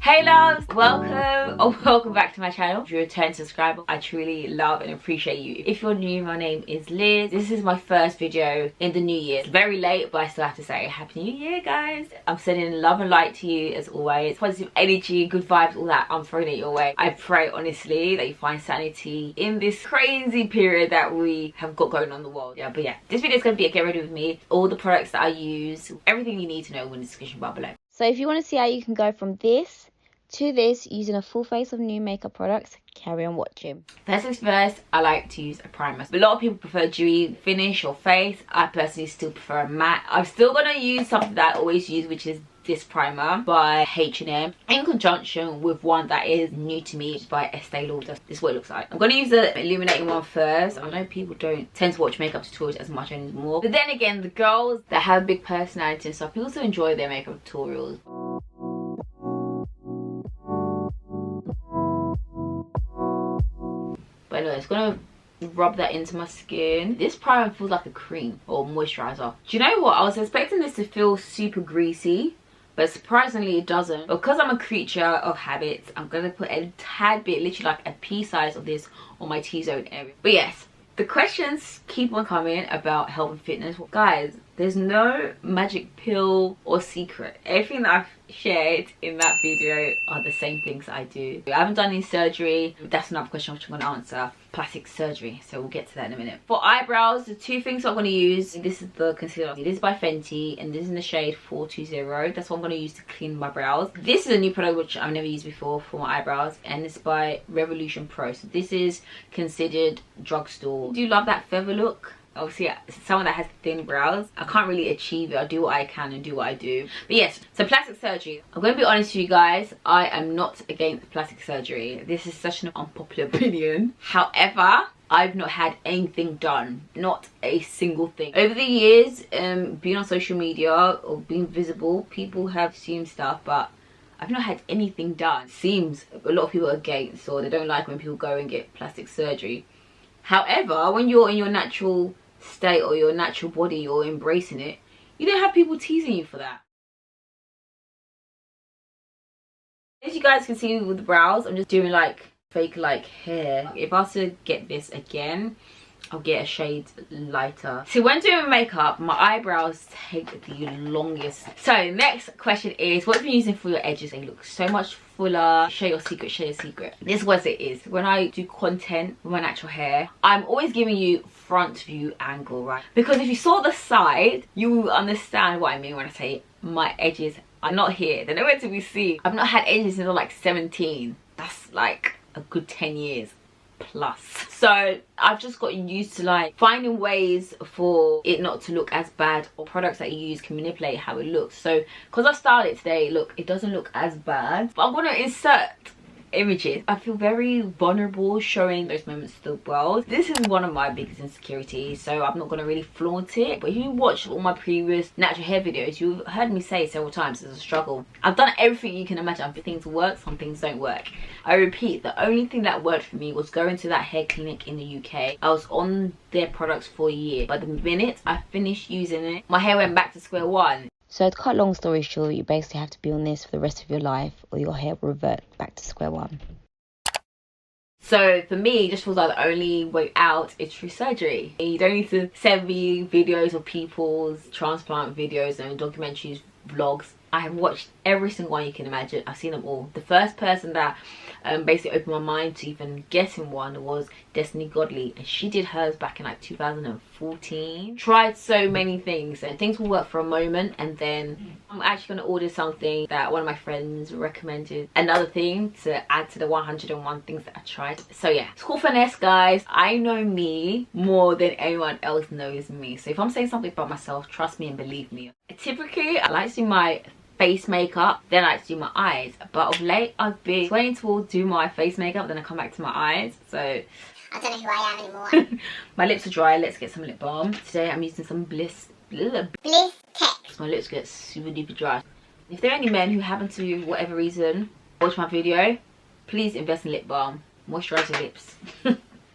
Hey loves, welcome or welcome back to my channel. If you're a return subscriber, I truly love and appreciate you. If you're new, my name is Liz. This is my first video in the new year. It's very late, but I still have to say happy new year, guys. I'm sending love and light to you as always. Positive energy, good vibes, all that I'm throwing it your way. I pray honestly that you find sanity in this crazy period that we have got going on in the world. But yeah, this video is going to be a get ready with me. All the products that I use, everything you need to know in the description bar below. So if you want to see how you can go from this to this using a full face of new makeup products, carry on watching. First things first, I like to use a primer. A lot of people prefer dewy finish or face. I personally still prefer a matte. I'm still going to use something that I always use, which is this primer by H&M in conjunction with one that is new to me, which is by Estee Lauder. This is what it looks like. I'm going to use the illuminating one first. I know people don't tend to watch makeup tutorials as much anymore, but then again, the girls that have a big personality and stuff, people also enjoy their makeup tutorials. But anyway, it's gonna rub that into my skin. This primer feels like a cream or moisturizer. Do you know what? I was expecting this to feel super greasy, but surprisingly it doesn't. Because I'm a creature of habits, I'm gonna put a tad bit, literally like a pea size of this on my T-zone area. But yes, the questions keep on coming about health and fitness. Well, guys, there's no magic pill or secret. Everything that I've shared in that video are the same things I do. I haven't done any surgery. That's another question which I'm going to answer. Plastic surgery, so we'll get to that in a minute. For eyebrows, the two things I'm going to use, this is the concealer. This is by Fenty and this is in the shade 420. That's what I'm going to use to clean my brows. This is a new product which I've never used before for my eyebrows, and it's by Revolution Pro. So this is considered drugstore. Do you love that feather look? Obviously, someone that has thin brows, I can't really achieve it. I do what I can and do what I do. But yes, so plastic surgery. I'm going to be honest with you guys, I am not against plastic surgery. This is such an unpopular opinion. However, I've not had anything done, not a single thing. Over the years, being on social media or being visible, people have assumed stuff, but I've not had anything done. Seems a lot of people are against, or they don't like when people go and get plastic surgery. However, when you're in your natural state or your natural body, you're embracing it, you don't have people teasing you for that. As you guys can see with the brows, I'm just doing like fake like hair. If I was to get this again, I'll get a shade lighter. So when doing makeup, my eyebrows take the longest. So next question is, what have you been using for your edges? They look so much fuller. Share your secret, share your secret. This is what it is. When I do content with my natural hair, I'm always giving you front view angle, right? Because if you saw the side, you will understand what I mean when I say my edges are not here. They're nowhere to be seen. I've not had edges since I was like 17. That's like a good 10 years plus. So I've just gotten used to like finding ways for it not to look as bad, or products that you use can manipulate how it looks. So because I styled it today, look, it doesn't look as bad, but I'm gonna insert images. I feel very vulnerable showing those moments to the world. This is one of my biggest insecurities, so I'm not going to really flaunt it. But if you watch all my previous natural hair videos, you've heard me say several times it's a struggle. I've done everything you can imagine. Some things work, some things don't work. I repeat, the only thing that worked for me was going to that hair clinic in the UK. I was on their products for a year, but the minute I finished using it, my hair went back to square one. So to cut long story short, you basically have to be on this for the rest of your life or your hair will revert back to square one. So for me, it just feels like the only way out is through surgery. You don't need to send me videos of people's transplant videos and documentaries, vlogs. I have watched every single one you can imagine. I've seen them all. The first person that basically opened my mind to even getting one was Destiny Godly, and she did hers back in like 2014. Tried so many things, and things will work for a moment, and then I'm actually going to order something that one of my friends recommended, another thing to add to the 101 things that I tried. So yeah, it's cool finesse, guys. I know me more than anyone else knows me, so if I'm saying something about myself, trust me and believe me. Typically I like to do my face makeup, then I like to do my eyes, but of late I've been swaying towards do my face makeup, then I come back to my eyes. So I don't know who I am anymore. my lips are dry. Let's get some lip balm. Today I'm using some Bliss Tech. My lips get super duper dry. If there are any men who happen to, for whatever reason, watch my video, please invest in lip balm. Moisturize your lips.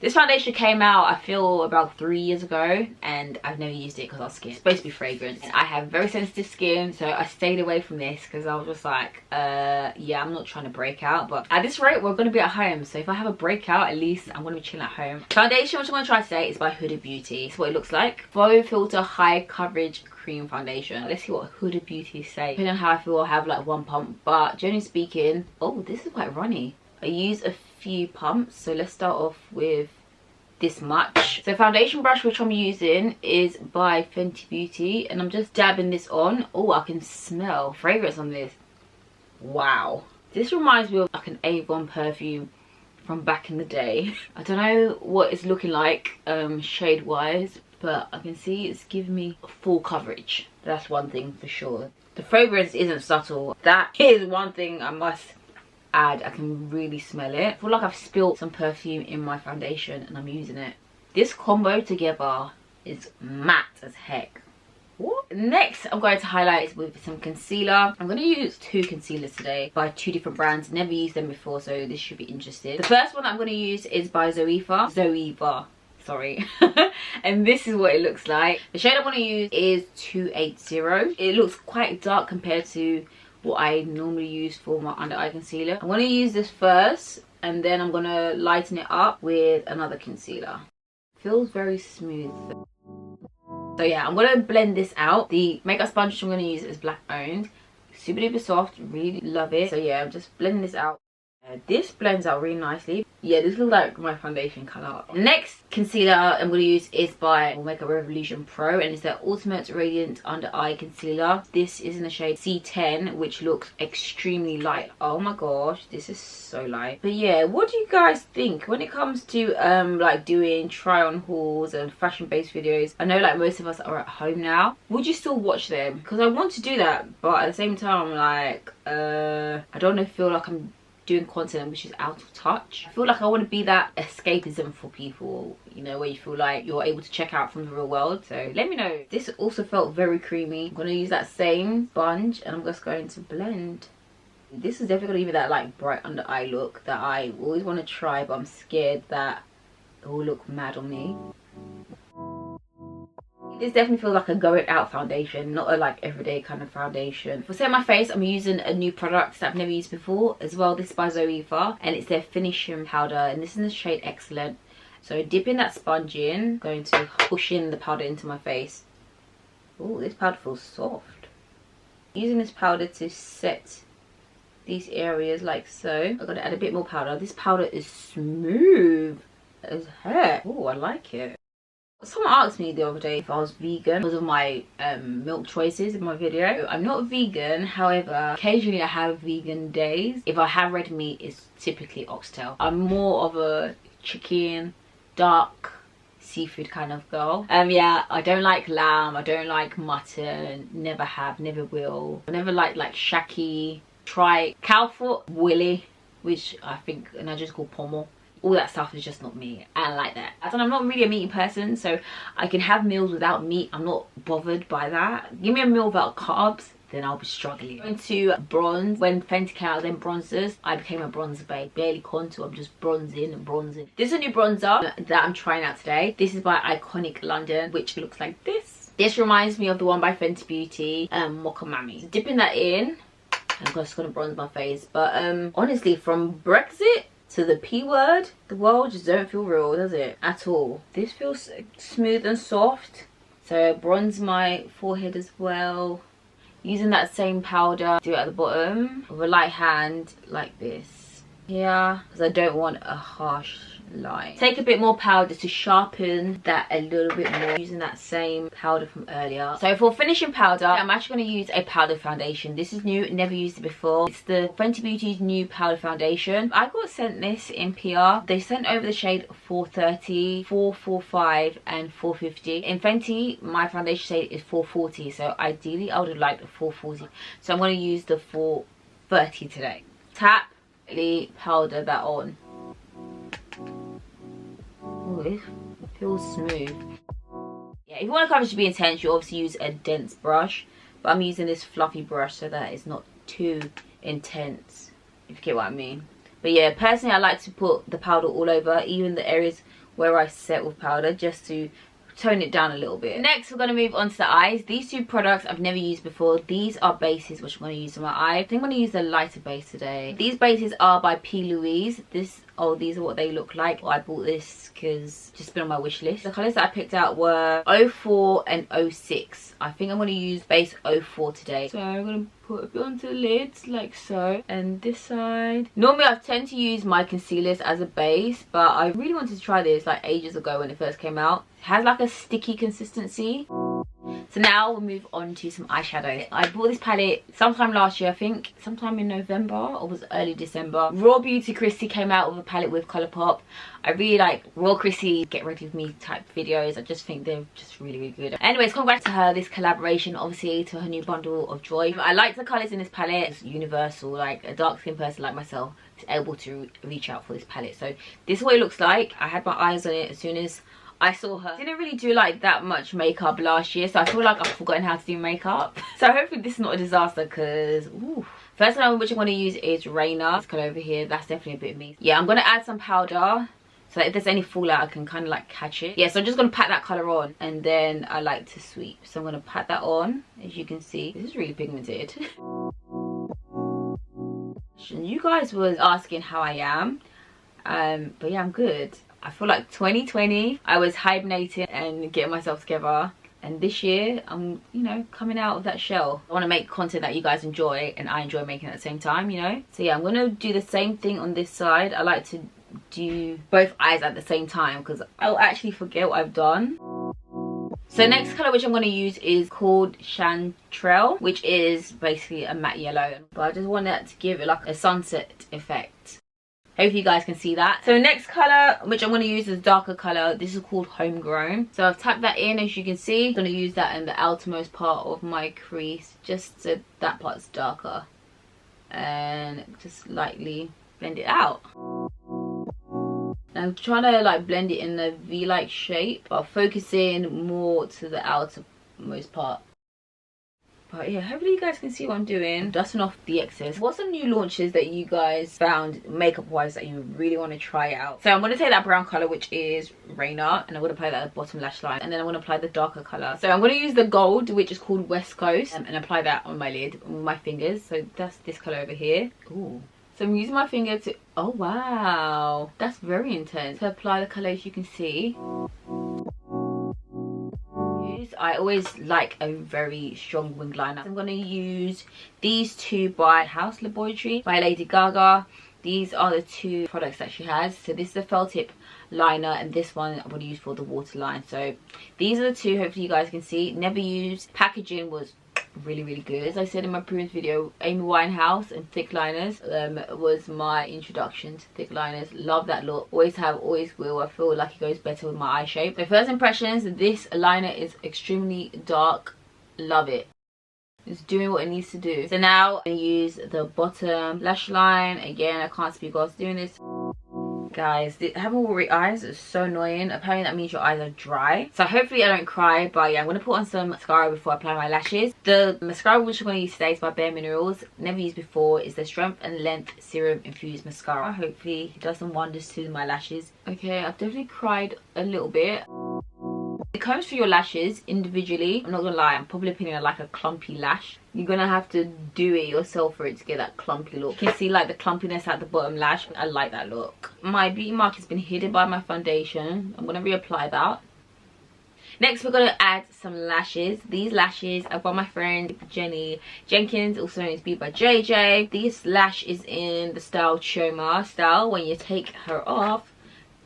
This foundation came out, I feel, about 3 years ago, and I've never used it because I was scared. It's supposed to be fragrance. I have very sensitive skin, so I stayed away from this because I was just like, yeah, I'm not trying to break out. But at this rate, we're going to be at home, so if I have a breakout, at least I'm going to be chilling at home. Foundation, which I'm going to try today, is by Huda Beauty. It's what it looks like. Faux Filter High Coverage Cream Foundation. Let's see what Huda Beauty say. Depending on how I feel, I'll have like one pump, but generally speaking, oh, this is quite runny. I use a few pumps, so let's start off with this much. So foundation brush which I'm using is by Fenty Beauty, and I'm just dabbing this on. Oh, I can smell fragrance on this. Wow, this reminds me of like an Avon perfume from back in the day. I don't know what it's looking like shade wise, but I can see it's giving me full coverage. That's one thing for sure. The fragrance isn't subtle. That is one thing I must add. I can really smell it. I feel like I've spilled some perfume in my foundation and I'm using it. This combo together is matte as heck. What? Next, I'm going to highlight with some concealer. I'm going to use 2 concealers today by 2 different brands. Never used them before, so this should be interesting. The first one I'm going to use is by Zoeva, sorry. And this is what it looks like. The shade I'm going to use is 280. It looks quite dark compared to what I normally use for my under eye concealer. I'm going to use this first, and then I'm going to lighten it up with another concealer. Feels very smooth. So yeah, I'm going to blend this out. The makeup sponge I'm going to use is Black owned. Super duper soft, really love it. So yeah, I'm just blending this out. This blends out really nicely. Yeah, this looks like my foundation colour. Next concealer I'm going to use is by Makeup Revolution Pro, and it's their Ultimate Radiant Under Eye Concealer. This is in the shade C10, which looks extremely light. Oh my gosh, this is so light. But yeah, what do you guys think when it comes to like doing try on hauls and fashion based videos? I know like most of us are at home now. Would you still watch them? Because I want to do that, but at the same time I'm like I don't feel like I'm doing content which is out of touch. I feel like I want to be that escapism for people, you know, where you feel like you're able to check out from the real world. So let me know. This also felt very creamy. I'm going to use that same sponge and I'm just going to blend. This is definitely going to give me that like bright under eye look that I always want to try, but I'm scared that it will look mad on me. This definitely feels like a going out foundation, not a like everyday kind of foundation. For setting my face, I'm using a new product that I've never used before as well. This is by Zoeva, and it's their finishing powder, and this is in the shade Excellent. So dipping that sponge in, going to push in the powder into my face. Oh, this powder feels soft. Using this powder to set these areas like so. I'm going to add a bit more powder. This powder is smooth as heck. Oh, I like it. Someone asked me the other day if I was vegan because of my milk choices in my video. I'm not vegan, however, occasionally I have vegan days. If I have red meat, it's typically oxtail. I'm more of a chicken, dark seafood kind of girl. Yeah, I don't like lamb, I don't like mutton, never have, never will. I never like shaki, try cow foot, willy, which I think, and I just call pommel. All that stuff is just not me. I don't like that. I don't know, I'm not really a meaty person, so I can have meals without meat. I'm not bothered by that. Give me a meal without carbs, then I'll be struggling. Going to bronze. When Fenty came out, then bronzers, I became a bronzer babe. Barely contour, I'm just bronzing and bronzing. This is a new bronzer that I'm trying out today. This is by Iconic London, which looks like this. This reminds me of the one by Fenty Beauty, Mocha-Mami. So dipping that in, I'm just gonna bronze my face. But honestly, from Brexit to the P word, the world just don't feel real, does it? At all. This feels smooth and soft. So bronze my forehead as well. Using that same powder, do it at the bottom with a light hand like this. Yeah, because I don't want a harsh line. Take a bit more powder to sharpen that a little bit more, using that same powder from earlier. So for finishing powder, I'm actually going to use a powder foundation. This is new, never used it before. It's the Fenty Beauty's new powder foundation. I got sent this in PR. They sent over the shade 430, 445 and 450. In Fenty, my foundation shade is 440, so ideally I would have liked the 440. So I'm going to use the 430 today. Tap, powder that on. Oh, it feels smooth. Yeah, if you want the coverage to be intense, you obviously use a dense brush, but I'm using this fluffy brush so that it's not too intense, if you get what I mean. But yeah, personally I like to put the powder all over, even the areas where I set with powder, just to tone it down a little bit. Next, we're going to move on to the eyes. These two products I've never used before. These are bases which I'm going to use on my eye. I think I'm going to use a lighter base today. These bases are by P. Louise. These are what they look like. I bought this because just been on my wish list. The colours that I picked out were 04 and 06. I think I'm going to use base 04 today. So I'm going to put a bit onto the lids like so, and this side. Normally I tend to use my concealers as a base, but I really wanted to try this like ages ago when it first came out. It has like a sticky consistency. So now we'll move on to some eyeshadows. I bought this palette sometime last year, I think sometime in November or was it early December. Raw Beauty Chrissy came out with a palette with Colourpop. I really like Raw Chrissy get ready with me type videos. I just think they're just really good. Anyways, congrats to her, this collaboration, obviously to her new bundle of joy. I like the colours in this palette. It's universal, like a dark skin person like myself is able to reach out for this palette. So this is what it looks like. I had my eyes on it as soon as I saw her. Didn't really do like that much makeup last year, so I feel like I've forgotten how to do makeup. So hopefully this is not a disaster, because first one which I'm going to use is Rainer. This colour over here, that's definitely a bit of me. Yeah, I'm going to add some powder so that if there's any fallout I can kind of like catch it. Yeah, so I'm just going to pat that colour on, and then I like to sweep. So I'm going to pat that on. As you can see, this is really pigmented. You guys was asking how I am, but yeah, I'm good. I feel like 2020 I was hibernating and getting myself together, and this year I'm, you know, coming out of that shell. I want to make content that you guys enjoy and I enjoy making at the same time, you know. So yeah, I'm gonna do the same thing on this side. I like to do both eyes at the same time because I'll actually forget what I've done. So next colour which I'm going to use is called Chanterelle, which is basically a matte yellow, but I just want that to give it like a sunset effect. Hopefully you guys can see that. So next colour which I'm going to use is a darker colour. This is called Homegrown. So I've tapped that in, as you can see. I'm going to use that in the outermost part of my crease, just so that part's darker, and just lightly blend it out. I'm trying to like blend it in a V-like shape, but focusing more to the outermost part. But yeah, hopefully you guys can see what I'm doing. Dusting off the excess. What's some new launches that you guys found makeup wise that you really want to try out? So I'm going to take that brown colour, which is Rainer, and I'm going to apply that at the bottom lash line, and then I'm going to apply the darker colour. So I'm going to use the gold, which is called West Coast, and apply that on my lid with my fingers. So that's this colour over here. Ooh. So I'm using my finger to, oh wow, that's very intense. To apply the colour, as you can see. I always like a very strong wing liner. I'm going to use these two by House Laboratory by Lady Gaga. These are the two products that she has. So this is a felt tip liner, and this one I'm going to use for the waterline. So these are the two, hopefully you guys can see. Never used. Packaging was really good. As I said in my previous video, Amy Winehouse and thick liners was my introduction to thick liners. Love that look, always have, always will. I feel like it goes better with my eye shape. So first impressions, this liner is extremely dark. Love it. It's doing what it needs to do. So now I'm going to use the bottom lash line. Again, I can't speak whilst doing this. Guys, having watery eyes is so annoying. Apparently that means your eyes are dry. So hopefully I don't cry, but yeah, I'm going to put on some mascara before I apply my lashes. The mascara which I'm going to use today is by Bare Minerals. Never used before. It's the Strength and Length Serum Infused Mascara. Hopefully it does some wonders to my lashes. Okay, I've definitely cried a little bit. It comes for your lashes individually. I'm not gonna lie, I'm probably putting like a clumpy lash. You're gonna have to do it yourself for it to get that clumpy look. You can see like the clumpiness at the bottom lash. I like that look. My beauty mark has been hidden by my foundation. I'm gonna reapply that. Next we're gonna add some lashes. These lashes are by my friend Jenny Jenkins, also known as Be by JJ. This lash is in the style Choma style. When you take her off,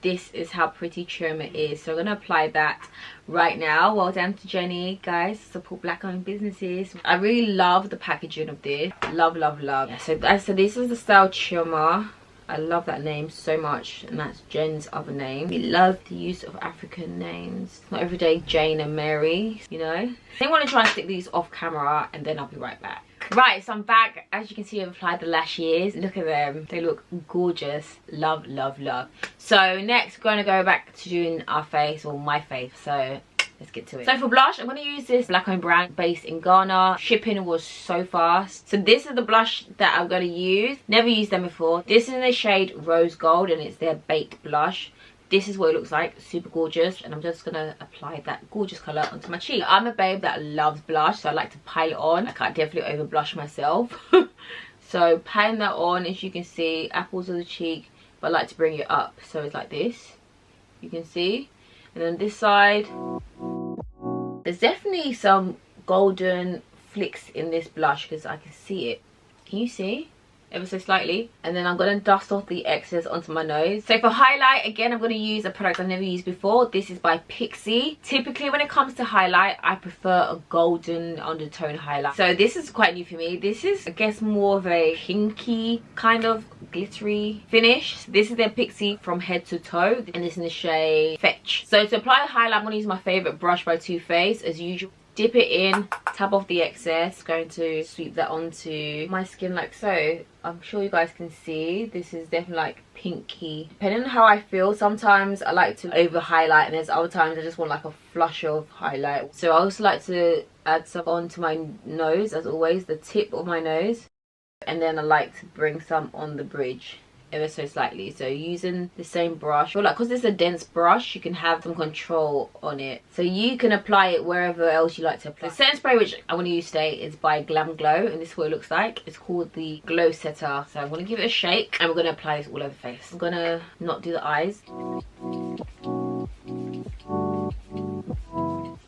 this is how pretty Choma is. So I'm going to apply that right now. Well done to Jenny, guys. Support black owned businesses. I really love the packaging of this. Love. Yeah, so this is the style Choma. I love that name so much, and that's Jen's other name. We love the use of African names. Not every day Jane and Mary, you know. I think I want to try and stick these off camera, and then I'll be right back. Right, so I'm back. As you can see, I've applied the lashes. Look at them. They look gorgeous. Love. So next, we're going to go back to doing our face, or my face. So let's get to it. So for blush, I'm going to use this black owned brand based in Ghana. Shipping was so fast. So this is the blush that I'm going to use. Never used them before. This is in the shade Rose Gold, and it's their baked blush. this is what it looks like. Super gorgeous. And I'm just gonna apply that gorgeous color onto my cheek. I'm a babe that loves blush, so I like to pile it on. I can't definitely over blush myself. So piling that on, as you can see, apples of the cheek, but I like to bring it up so it's like this, you can see. And then this side, there's definitely some golden flicks in this blush because I can see it. Can you see? Ever so slightly. And then I'm going to dust off the excess onto my nose. So for highlight, again, I'm going to use a product I've never used before. This is by Pixi. Typically when it comes to highlight, I prefer a golden undertone highlight. So this is quite new for me. This is, I guess, more of a pinky kind of glittery finish. This is their Pixi from head to toe, and this is in the shade Fetch. So to apply a highlight, I'm going to use my favorite brush by Too Faced as usual. Dip it in, tap off the excess, going to sweep that onto my skin like so. I'm sure you guys can see this is definitely like pinky. Depending on how I feel, sometimes I like to over highlight and there's other times I just want like a flush of highlight. So I also like to add some onto my nose, as always, the tip of my nose, and then I like to bring some on the bridge ever so slightly. So using the same brush, like, because it's a dense brush, you can have some control on it, so you can apply it wherever else you like to apply. The setting spray which I'm going to use today is by Glam Glow, and this is what it looks like. It's called the Glow Setter. So I'm going to give it a shake and we're going to apply this all over the face. I'm going to not do the eyes.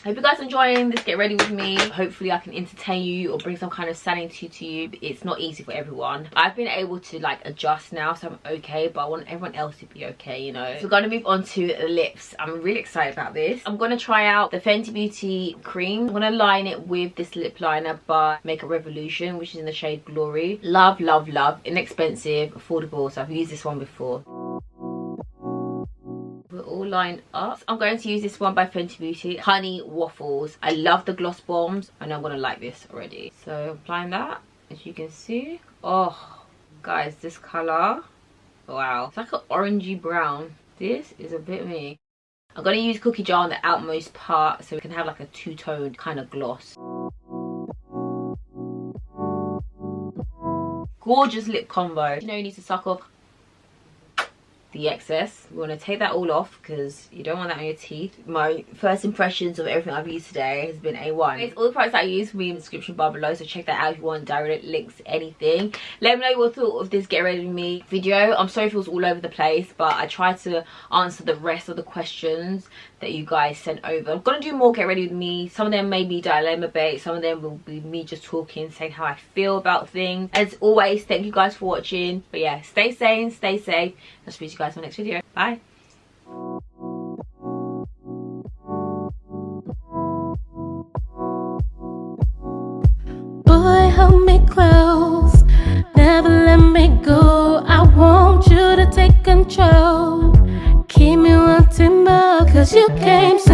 Hope you guys are enjoying this get ready with me. Hopefully I can entertain you or bring some kind of sanity to you. It's not easy for everyone. I've been able to like adjust now, so I'm okay, but I want everyone else to be okay, you know. So we're going to move on to the lips. I'm really excited about this. I'm going to try out the Fenty Beauty cream. I'm going to line it with this lip liner by Makeup Revolution, which is in the shade Glory. Love, love, love. Inexpensive, affordable, so I've used this one before. We're all lined up. I'm going to use this one by Fenty Beauty, Honey Waffles. I love the gloss bombs and I'm going to like this already. So applying that, as you can see. Oh guys, this colour, wow, it's like an orangey brown. This is a bit me. I'm going to use Cookie Jar on the outmost part so we can have like a two-tone kind of gloss. Gorgeous lip combo. You know, you need to suck off the excess. We want to take that all off because you don't want that on your teeth. My first impressions of everything I've used today has been A1. It's all the products that I use will be in the description bar below, so check that out if you want direct links, anything. Let me know what you thought of this get ready with me video. I'm sorry if it was all over the place, but I tried to answer the rest of the questions that you guys sent over. I'm gonna do more get ready with me. Some of them may be dilemma based, some of them will be me just talking, saying how I feel about things. As always, thank you guys for watching. But yeah, stay sane, stay safe. I'll speak to you guys in my next video. Bye. Boy, hold me close, never let me go. I want you to take control. Keep me wanting more, 'cause you came so